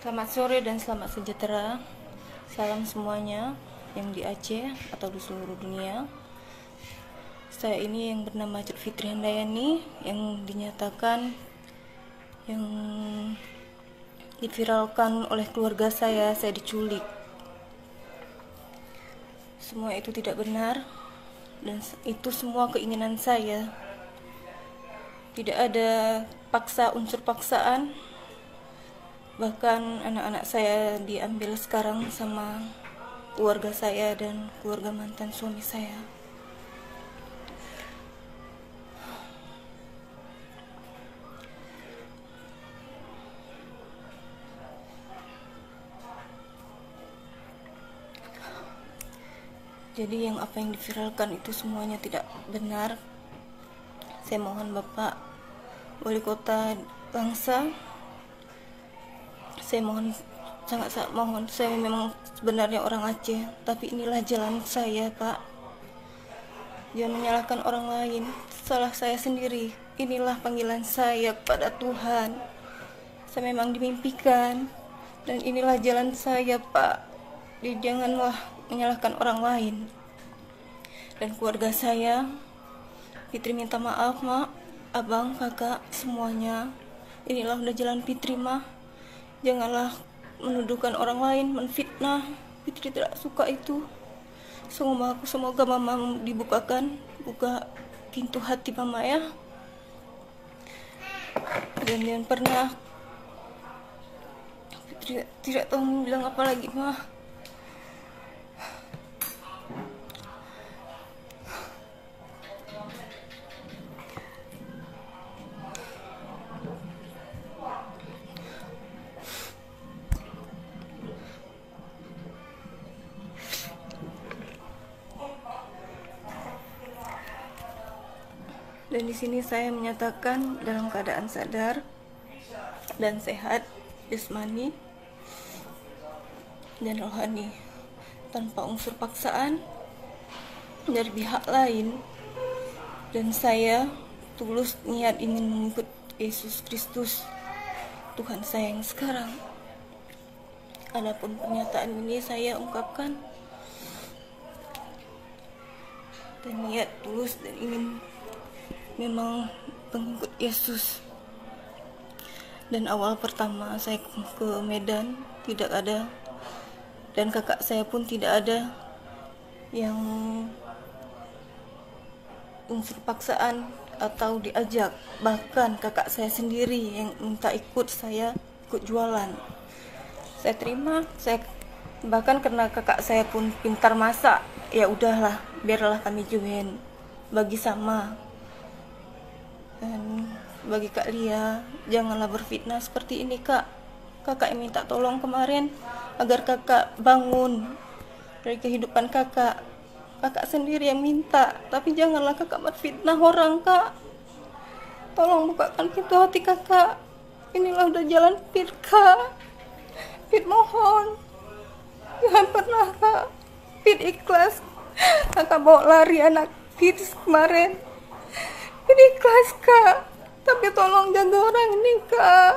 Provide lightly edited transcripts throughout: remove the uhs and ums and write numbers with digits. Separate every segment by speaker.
Speaker 1: Selamat sore dan selamat sejahtera. Salam semuanya yang di Aceh atau di seluruh dunia. Saya ini yang bernama Fitri Handayani yang dinyatakan yang diviralkan oleh keluarga saya diculik. Semua itu tidak benar dan itu semua keinginan saya. Tidak ada unsur paksaan. Bahkan anak-anak saya diambil sekarang sama keluarga saya dan keluarga mantan suami saya. Jadi apa yang diviralkan itu semuanya tidak benar. Saya mohon Bapak Wali Kota Langsa, saya mohon, sangat mohon, saya memang sebenarnya orang Aceh, tapi inilah jalan saya, Pak. Jangan menyalahkan orang lain, salah saya sendiri. Inilah panggilan saya kepada Tuhan. Saya memang dimimpikan, dan inilah jalan saya, Pak. Jadi janganlah menyalahkan orang lain. Dan keluarga saya, Fitri minta maaf, Mak, Abang, Kakak, semuanya. Inilah udah jalan Fitri, Mah. Janganlah menuduhkan orang lain, menfitnah. Fitri tidak suka itu. Semoga Mama buka pintu hati Mama ya. Dan jangan pernah Fitri tidak tahu bilang apa lagi, Mah. Dan di sini saya menyatakan dalam keadaan sadar dan sehat jasmani dan rohani, tanpa unsur paksaan dari pihak lain. Dan saya tulus niat ingin mengikut Yesus Kristus, Tuhan saya yang sekarang. Adapun pernyataan ini saya ungkapkan dan niat tulus dan ingin memang pengikut Yesus. Dan awal pertama saya ke Medan tidak ada, dan kakak saya pun tidak ada yang unsur paksaan atau diajak. Bahkan kakak saya sendiri yang minta ikut jualan. Saya terima, bahkan karena kakak saya pun pintar masak, ya udahlah, biarlah kami join, bagi sama. Dan bagi Kak Lia, janganlah berfitnah seperti ini, Kak. Kakak yang minta tolong kemarin agar kakak bangun dari kehidupan kakak. Kakak sendiri yang minta, tapi janganlah kakak berfitnah orang, Kak. Tolong bukakan pintu hati kakak. Inilah udah jalan Fit, Kak. Fit mohon, jangan pernah, Kak. Fit ikhlas. Kakak bawa lari anak Fit kemarin. Ini ikhlas, Kak, tapi tolong jaga orang ini, Kak.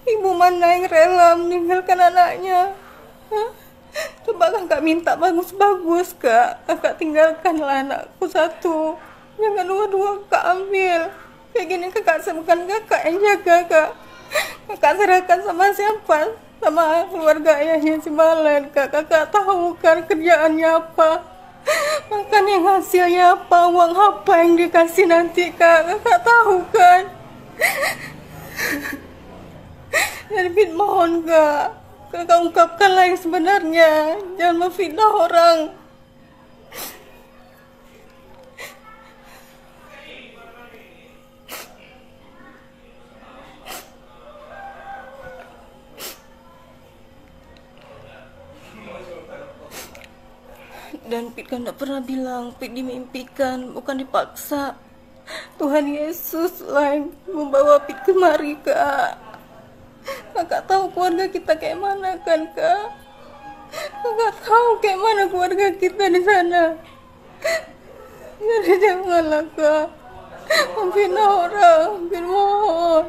Speaker 1: Ibu mana yang rela meninggalkan anaknya? Coba kakak minta bagus-bagus, Kak. Kakak tinggalkanlah anakku satu, jangan dua-dua Kak ambil. Kayak gini kakak bukan kakak yang jaga, Kak. Kakak serahkan sama siapa? Sama keluarga ayahnya si Balen, Kak. Kakak tahu kan kerjaannya apa? Makan yang hasilnya apa, uang apa yang dikasih nanti, Kak. Kakak tahu kan? Jadi Fit mohon, Kak, kakak ungkapkanlah yang sebenarnya. Jangan memfitnah orang. Dan Pit kan tidak pernah bilang, Pit dimimpikan, bukan dipaksa. Tuhan Yesus lah yang membawa Pit kemari, Kak. Kakak tahu keluarga kita kayak mana kan, Kak? Kakak tahu kayak mana keluarga kita di sana. Jadi janganlah, Kak, memfitnah orang. Pit mohon.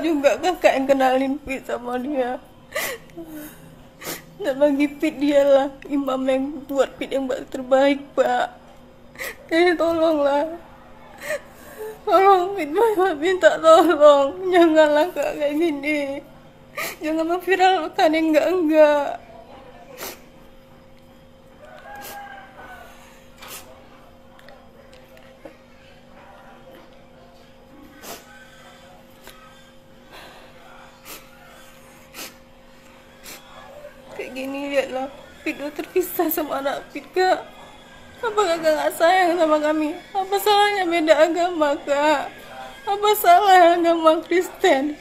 Speaker 1: juga kakak yang kenalin Pit sama dia. Dan bagi Pit dialah imam yang buat Pit yang terbaik, Pak. Jadi tolonglah. Tolong Pit, minta tolong. Janganlah Kak kayak gini. Jangan memviralkan yang enggak-enggak. Kayak gini, lihatlah Pit udah terpisah sama anak Pit, Kak. Apa kakak gak sayang sama kami? Apa salahnya beda agama, Kak? Apa salah agama Kristen?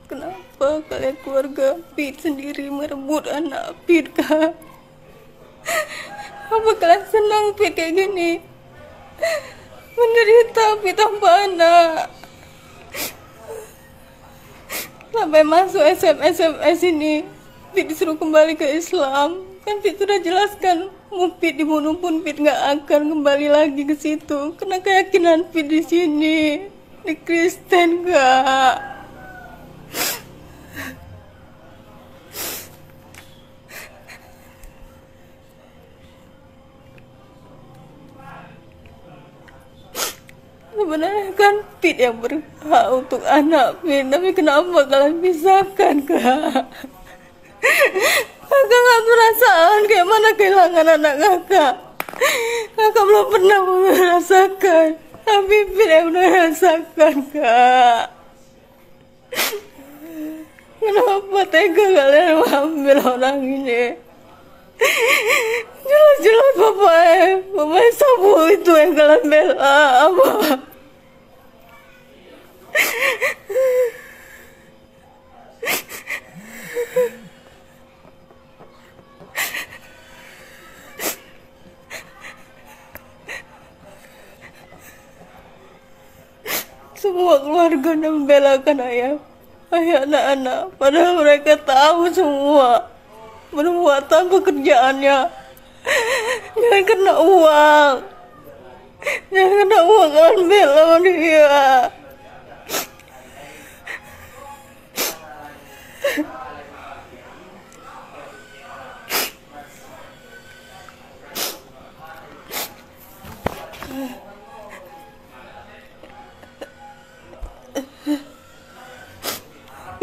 Speaker 1: Kenapa kalian keluarga Pit sendiri merebut anak Pit, Kak? Apa kalian senang Pit kayak gini? Menderita Pit tanpa anak. Sampai masuk SMS ini, Pit disuruh kembali ke Islam. Kan Pit sudah jelaskan, mau Pit dibunuh pun Pit nggak akan kembali lagi ke situ. Karena keyakinan Pit di sini, di Kristen, Kak. Sebenarnya kan Pit yang berhak untuk anak Pit, tapi kenapa kalian pisahkan, Kak? Kakak gak perasaan kayak mana kehilangan anak kakak. Kakak belum pernah merasakan, tapi Pit yang merasakan, Kak. Kenapa tega kalian mengambil orang ini? Jelas-jelas Bapak Sabu itu yang kalian bela, apa? Semua keluarga membelakan ayah anak-anak, padahal mereka tahu semua perbuatan pekerjaannya. Jangan kena uang, jangan kena uang, kalian bela dia.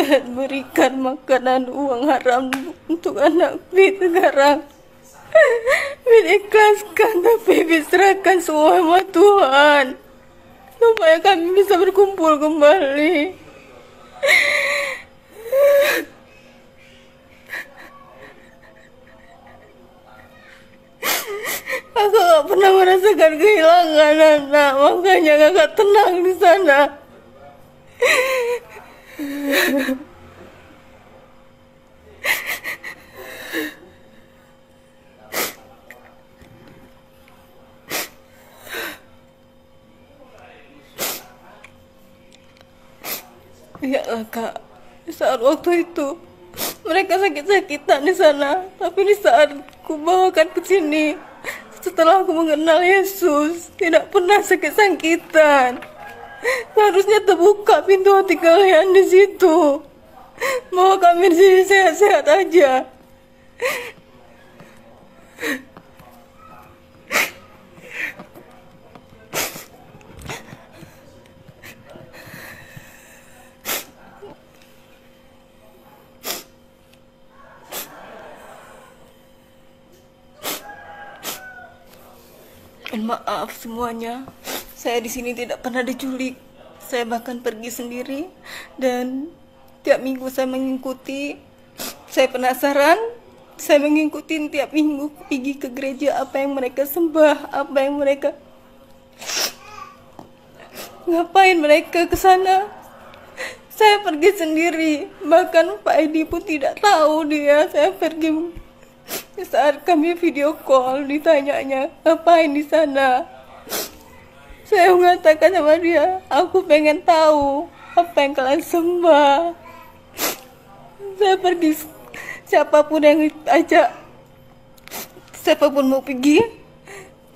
Speaker 1: Dan berikan makanan uang haram untuk anak Pit sekarang. Pit ikhlaskan, tapi Pit serahkan semua sama Tuhan, supaya kami bisa berkumpul kembali. Kakak gak pernah merasakan kehilangan anak, makanya kakak tenang di sana. Iyalah, Kak, di saat waktu itu mereka sakit-sakitan di sana, tapi di saat ku bawakan ke sini, setelah aku mengenal Yesus, tidak pernah sakit-sakitan. Seharusnya terbuka pintu hati kalian di situ. Bahwa kami di sini sehat-sehat aja. Dan maaf semuanya, saya di sini tidak pernah diculik. Saya bahkan pergi sendiri dan tiap minggu saya mengikuti. Saya penasaran, saya mengikuti tiap minggu pergi ke gereja, apa yang mereka sembah, apa yang mereka ngapain mereka ke sana. Saya pergi sendiri, bahkan Pak Edi pun tidak tahu dia. Saya pergi saat kami video call, ditanyanya ngapain di sana. Saya mengatakan sama dia, aku pengen tahu apa yang kalian sembah. Saya pergi, siapapun yang ajak, siapapun mau pergi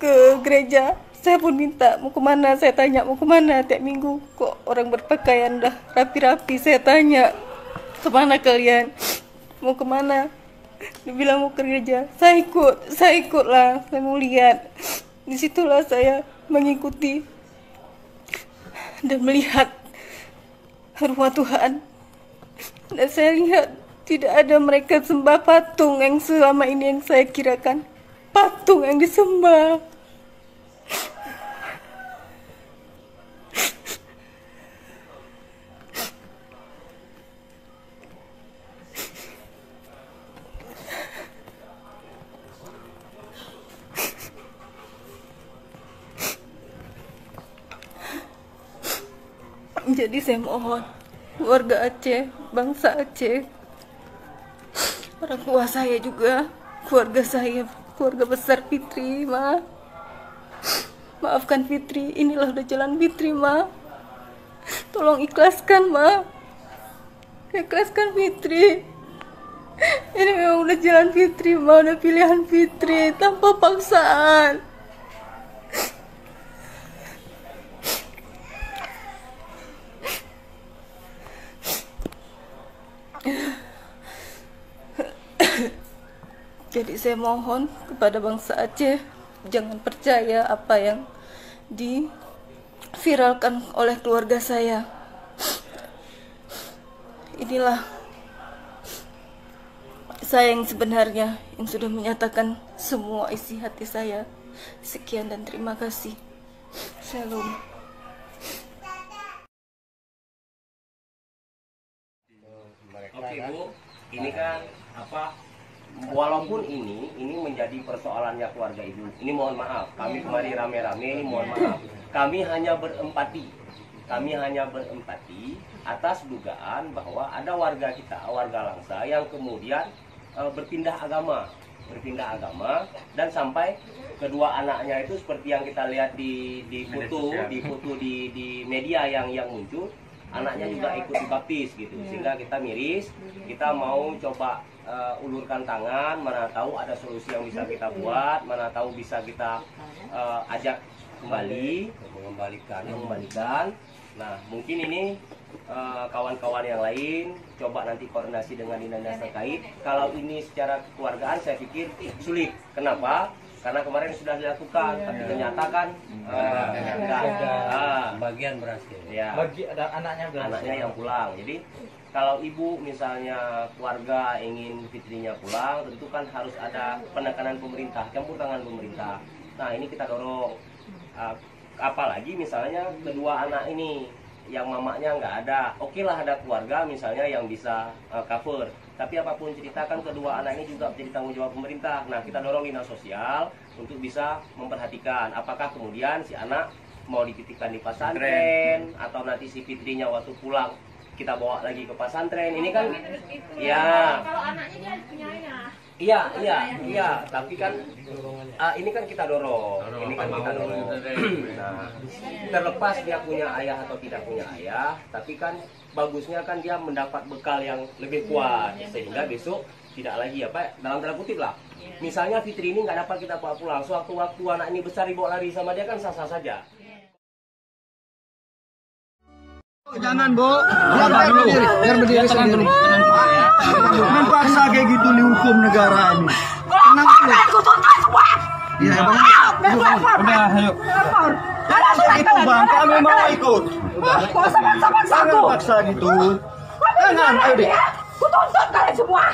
Speaker 1: ke gereja, saya pun minta mau kemana. Saya tanya mau kemana tiap minggu. Kok orang berpakaian dah rapi-rapi. Saya tanya, kemana kalian, mau kemana? Dia bilang mau ke gereja. Saya ikutlah. Saya mau lihat. Disitulah saya mengikuti dan melihat rumah Tuhan. Dan saya lihat tidak ada mereka sembah patung yang selama ini yang saya kirakan patung yang disembah. Jadi saya mohon warga Aceh, bangsa Aceh, orang tua saya juga, keluarga saya, keluarga besar Fitri, maafkan Fitri, inilah udah jalan Fitri, tolong ikhlaskan, ikhlaskan Fitri. Ini memang udah jalan Fitri, udah pilihan Fitri tanpa paksaan. Jadi saya mohon kepada bangsa Aceh, jangan percaya apa yang diviralkan oleh keluarga saya. Inilah saya yang sebenarnya, yang sudah menyatakan semua isi hati saya. Sekian dan terima kasih. Shalom.
Speaker 2: Oke Bu, ini kan walaupun ini menjadi persoalannya keluarga Ibu. Ini mohon maaf, kami kemarin rame-rame, ini mohon maaf. Kami hanya berempati atas dugaan bahwa ada warga kita, warga Langsa yang kemudian berpindah agama dan sampai kedua anaknya itu seperti yang kita lihat di foto di media yang muncul. Anaknya juga ikut dibaptis gitu, sehingga kita miris, kita mau coba ulurkan tangan, mana tahu ada solusi yang bisa kita buat, mana tahu bisa kita ajak kembali, mengembalikan. Nah, mungkin ini kawan-kawan yang lain coba nanti koordinasi dengan dinas terkait. Kalau ini secara kekeluargaan saya pikir sulit. Kenapa? Karena kemarin sudah dilakukan, tapi ternyata kan
Speaker 3: bagian berhasil.
Speaker 2: Ya.
Speaker 3: Ada anaknya
Speaker 2: yang pulang. Jadi kalau ibu misalnya keluarga ingin fitrinya pulang, tentu kan harus ada penekanan pemerintah, campur tangan pemerintah. Nah ini kita dorong. Apalagi misalnya kedua anak ini yang mamanya nggak ada, oke lah ada keluarga misalnya yang bisa cover. Tapi apapun ceritakan kedua anak ini juga menjadi tanggung jawab pemerintah. Nah kita dorong dinas sosial untuk bisa memperhatikan apakah kemudian si anak mau dititipkan di pesantren atau nanti si fitrinya waktu pulang kita bawa lagi ke pesantren. Ini kan ya
Speaker 4: kalau anaknya dia punya ayah.
Speaker 2: Iya, tapi kan ini kan kita dorong. Nah, terlepas dia punya ayah atau tidak punya ayah, tapi kan bagusnya kan dia mendapat bekal yang lebih kuat sehingga besok tidak lagi dalam tanda kutip lah. Misalnya Fitri ini nggak dapat kita bawa pulang, sewaktu-waktu anak ini besar dibawa lari sama dia kan sah-sah saja.
Speaker 4: Jangan, Bu. Biar berdiri sendiri. Memaksa kayak gitu di hukum negara ini. Tenang dulu. Iya, Bang. Udah, ayo. Itu Bang, kami mau ikut. Jangan paksa gitu. Jangan, ayo deh.
Speaker 5: Kutuntut kalian semua.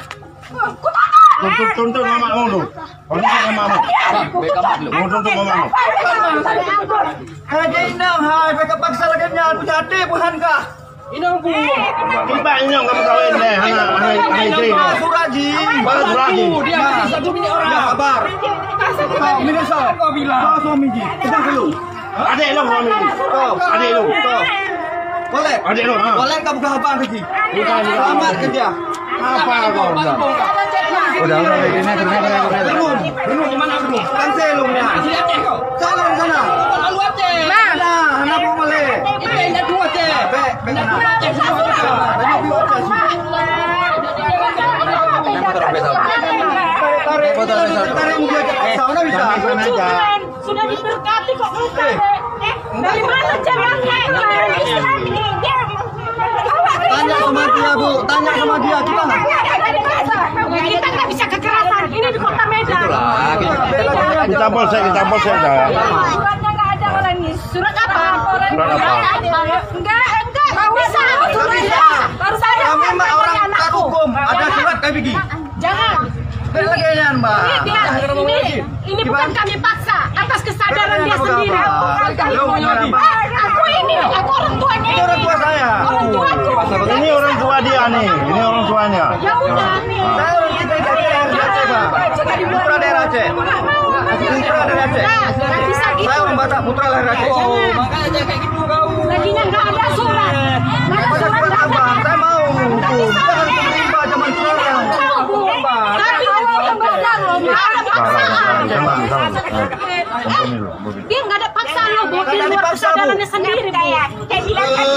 Speaker 4: Tuntut mamamu lu. Tuntut mamamu. Tuntut mamamu. Kayak inang, hai, mereka paksa lagi nyal pujati bukan kah? Inang bu. Kita inang kamu kawin deh, hana isi. Suraji. Bang Suraji. Dia satu minit orang. Ya kabar. Kau minit so. Kau bilang. Kau suami ji. Kita dulu. Adik lu suami ji. Kau. Adik lu. Kau. Boleh. Adik lu. Boleh kamu ke abang lagi. Selamat kerja. Apa kau bilang? Udah ini Benung di mana Benung? Kan selungnya. Sana di sana. Lalu aja. Mana? Anak mau male. Ini dua aja. Benar.
Speaker 5: Sudah diberkati kok bukan. Dari mana caranya?
Speaker 4: Tanya sama dia, Bu. Tanya sama dia.
Speaker 5: Kita nggak bisa kekerasan. Ini di kota Medan.
Speaker 4: Kita polsek dah.
Speaker 5: Suratnya nggak ada orang ini. Surat apa? Enggak bisa. Suratnya. Baru saya.
Speaker 4: Kami mbak orang tak hukum. Ada surat kayak begini.
Speaker 5: Jangan.
Speaker 4: Belagean, Mbak.
Speaker 5: Ini bukan kami paksa. Atas kesadaran dia sendiri. Aku orang tuanya.
Speaker 4: Ini orang tua saya.
Speaker 5: Orang tuaku.
Speaker 4: Ini orang tua dia nih. Ini orang tuanya.
Speaker 5: Ya udah.
Speaker 4: Saya orang kita dari Aceh, Pak. Putra daerah Aceh. Putra daerah Aceh. Saya orang Batak, putra lahir Aceh.
Speaker 5: Makanya kayak gitu kau. Laginya nggak ada surat. Nggak ada surat
Speaker 4: apa? Saya mau hukum. Jangan terima zaman sekarang.
Speaker 5: Tapi yang benar loh. Nggak ada paksaan. Dia nggak ada paksaan loh. Di luar kesadarannya sendiri. Kayak bilang tadi.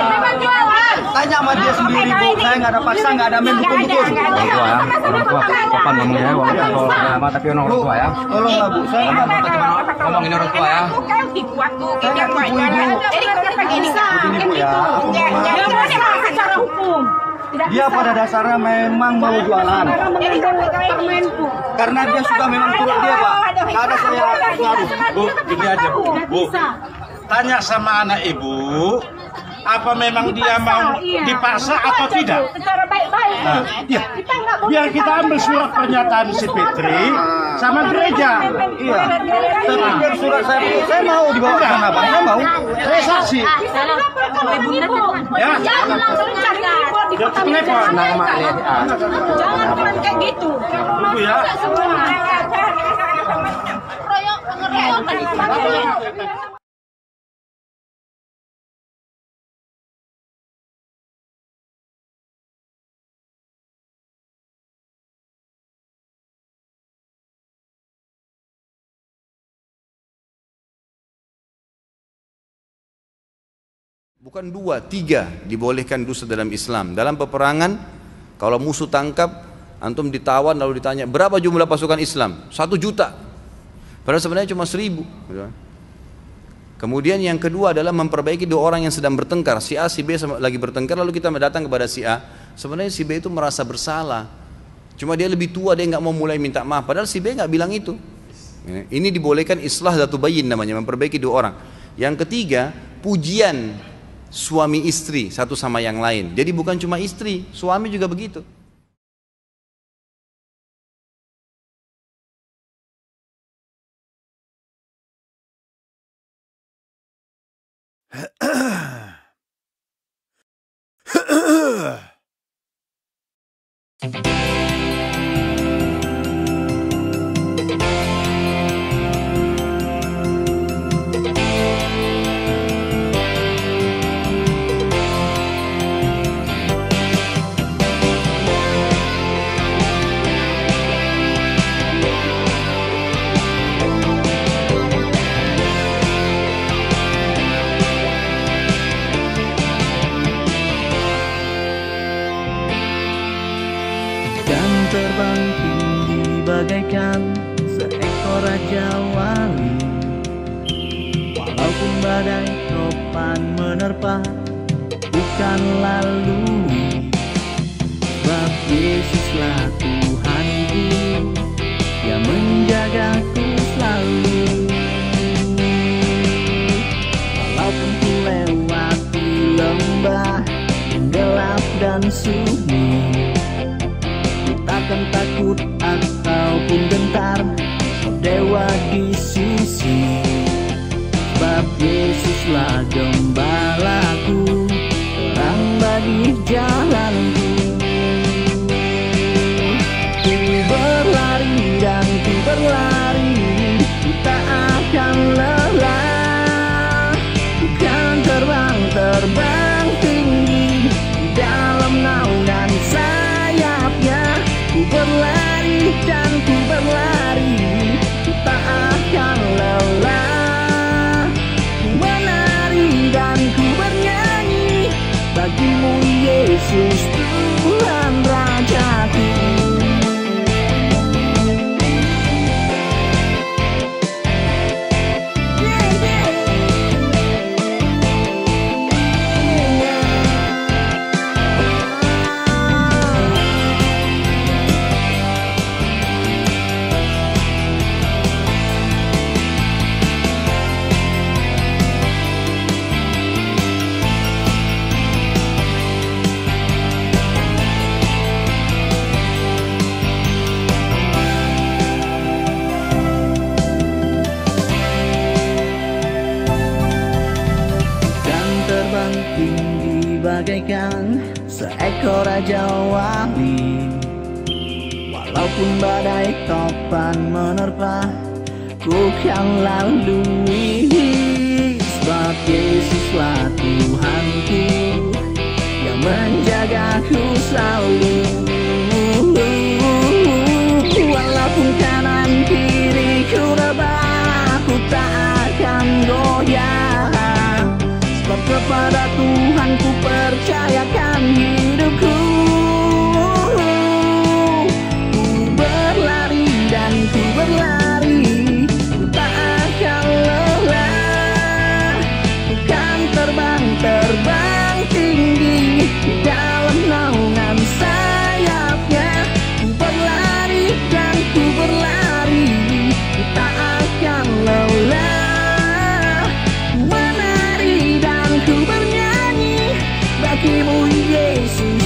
Speaker 5: Memang jualan.
Speaker 4: Tanya sama dia sendiri, Bu. Saya nggak ada paksa, nggak ada main hukum-hukum.
Speaker 6: Orang tua, kapan ngomongnya orang tua lama tapi orang tua ya.
Speaker 4: Tolonglah, Bu. Saya nggak mau
Speaker 6: Ngomong ini orang tua ya.
Speaker 5: Jadi kenapa gini sah?
Speaker 4: begini, Bu ya. Aku mau maaf.
Speaker 5: Secara hukum.
Speaker 4: Dia pada dasarnya memang mau jualan. Karena dia sudah memang turut dia, Pak. Nggak ada saya ngaruh.
Speaker 7: Bu, gini aja Bu. Bu, tanya sama anak ibu, apa memang dia mau dipaksa atau tidak?
Speaker 5: Secara baik-baik.
Speaker 7: Nah, ya. Biar kita ambil surat pernyataan si Fitri sama gereja.
Speaker 4: Iya. Saya pikir surat saya mau dibawa ke sana, Pak. Saya mau.
Speaker 7: Saya saksi. Ya.
Speaker 5: Jangan langsung cari impor di kota
Speaker 7: Telepon.
Speaker 5: Medan. Jangan kayak gitu.
Speaker 7: Bu ya.
Speaker 5: Royok pengeroyokan tadi.
Speaker 8: Bukan 2, 3 dibolehkan dusta dalam Islam. Dalam peperangan, kalau musuh tangkap, antum ditawan lalu ditanya, berapa jumlah pasukan Islam? 1 juta. Padahal sebenarnya cuma 1000. Kemudian yang kedua adalah memperbaiki 2 orang yang sedang bertengkar. Si A, si B lagi bertengkar, lalu kita datang kepada si A. Sebenarnya si B itu merasa bersalah. Cuma dia lebih tua, dia nggak mau mulai minta maaf. Padahal si B nggak bilang itu. Ini dibolehkan islah dzatu bayyin namanya, memperbaiki 2 orang. Yang ketiga, pujian suami istri satu sama yang lain. Jadi bukan cuma istri, suami juga begitu.
Speaker 9: Terbang tinggi bagaikan seekor raja wali. Walaupun badai topan menerpa, bukan lalu. Sebab Yesuslah Tuhanku yang menjagaku selalu. Walaupun ku lewati lembah yang gelap dan sunyi, ku takkan takut ataupun gentar, oh Dewa di sisi. Sebab Yesuslah gembalaku, terang bagi jalanku. Ku berlari dan ku berlari, ku tak akan lelah. Ku kan terbang tinggi di dalam naungan sayapnya. Ku berlari dan ku berlari, ku tak akan lelah. Ku menari dan ku bernyanyi bagimu Yesus Tuhan Rajaku. Tinggi bagaikan seekor raja wali. Walaupun badai topan menerpa, ku kan lalui. Sebab Yesuslah Tuhanku yang menjagaku selalu. Walaupun kanan kiriku rebah, ku tak akan goyah. Sebab kepada Tuhan ku percayakan hidupku. Ku berlari dan ku berlari, ku tak akan lelah. Ku kan terbang tinggi di dalam naungan sayapnya. Ku berlari dan ku berlari, ku tak akan lelah. Ku bernyanyi bagimu Yesus